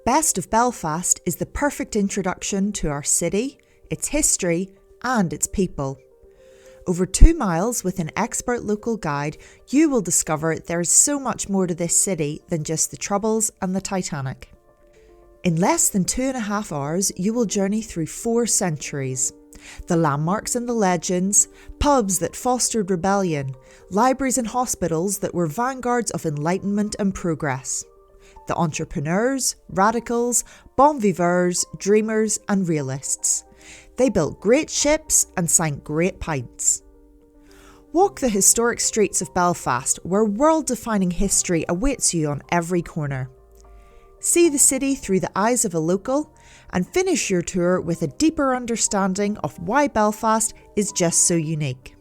Best of Belfast is the perfect introduction to our city, its history, and its people. Over 2 miles with an expert local guide, you will discover there is so much more to this city than just the Troubles and the Titanic. In less than 2.5 hours, you will journey through 4 centuries. The landmarks and the legends, pubs that fostered rebellion, libraries and hospitals that were vanguards of enlightenment and progress. The entrepreneurs, radicals, bon viveurs, dreamers and realists. They built great ships and sank great pints. Walk the historic streets of Belfast, where world-defining history awaits you on every corner. See the city through the eyes of a local, and finish your tour with a deeper understanding of why Belfast is just so unique.